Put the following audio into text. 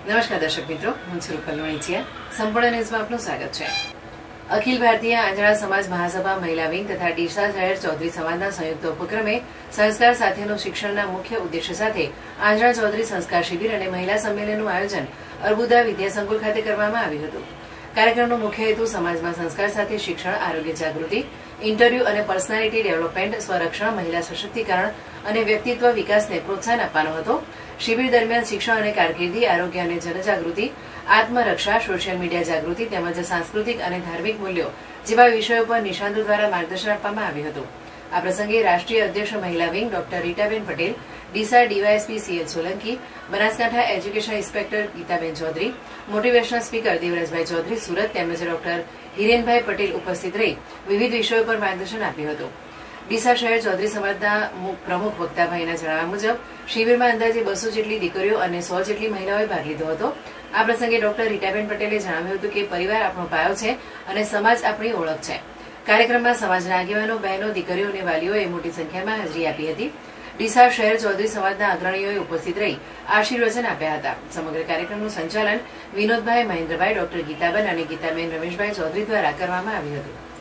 નમસ્કાર દર્શક મિત્રો, હું છું રૂપલ વણિચિયા. સંપૂર્ણ ન્યૂઝમાં આપનું સ્વાગત છે. અખિલ ભારતીય આંજણા સમાજ મહાસભા મહિલા વિંગ તથા ડીસા શહેર ચૌધરી સમાજના સંયુક્ત ઉપક્રમે સંસ્કાર સાથેનું શિક્ષણના મુખ્ય ઉદ્દેશ્ય સાથે આંજણા ચૌધરી સંસ્કાર શિબિર અને મહિલા સંમેલનનું આયોજન અર્બુદા વિદ્યાસંકુલ ખાતે કરવામાં આવ્યું હતું. કાર્યક્રમનો મુખ્ય હેતુ સમાજમાં સંસ્કાર સાથે શિક્ષણ, આરોગ્ય જાગૃતિ, ઇન્ટરવ્યુ અને પર્સનાલિટી ડેવલપમેન્ટ, સ્વરક્ષણ, મહિલા સશક્તિકરણ અને વ્યક્તિત્વ વિકાસને પ્રોત્સાહન આપવાનો હતો. શિબિર દરમિયાન શિક્ષણ અને કારકિર્દી, આરોગ્ય અને જનજાગૃતિ, આત્મરક્ષા, સોશિયલ મીડિયા જાગૃતિ તેમજ સાંસ્કૃતિક અને ધાર્મિક મૂલ્યો જેવા વિષયો પર નિષ્ણાતો દ્વારા માર્ગદર્શન આપવામાં આવ્યું હતું. આ પ્રસંગે રાષ્ટ્રીય અધ્યક્ષ મહિલા wing doctor Ritaben Patel, Deesa DYSP CL Solanki, Banaskantha education inspector Gitaben Chaudhary, motivational speaker Devrajbhai Chaudhary Surat તેમજ ડોક્ટર હિરેનભાઈ પટેલ ઉપસ્થિત રહી વિવિધ વિષયો પર માર્ગદર્શન આપ્યું હતું. ડીસા શહેર ચૌધરી સમાજના પ્રમુખ વક્તાભાઈના જણાવ્યા મુજબ શિબિરમાં અંદાજે 200 જેટલી દીકરીઓ અને 100 જેટલી મહિલાઓએ ભાગ લીધો હતો. આ પ્રસંગે ડોક્ટર રીટાબેન પટેલે જણાવ્યું હતું કે પરિવાર આપણો પાયો છે અને સમાજ આપણી ઓળખ છે. કાર્યક્રમમાં સમાજના આગેવાનો, બહેનો, દીકરીઓ અને વાલીઓએ મોટી સંખ્યામાં હાજરી આપી હતી. ડીસા શહેર ચૌધરી સમાજના અગ્રણીઓએ ઉપસ્થિત રહી આશીર્વચન આપ્યા હતા. સમગ્ર કાર્યક્રમનું સંચાલન વિનોદભાઈ, મહેન્દ્રભાઈ, ડોક્ટર ગીતાબેન અને ગીતાબેન રમેશભાઈ ચૌધરી દ્વારા કરવામાં આવ્યું હતું.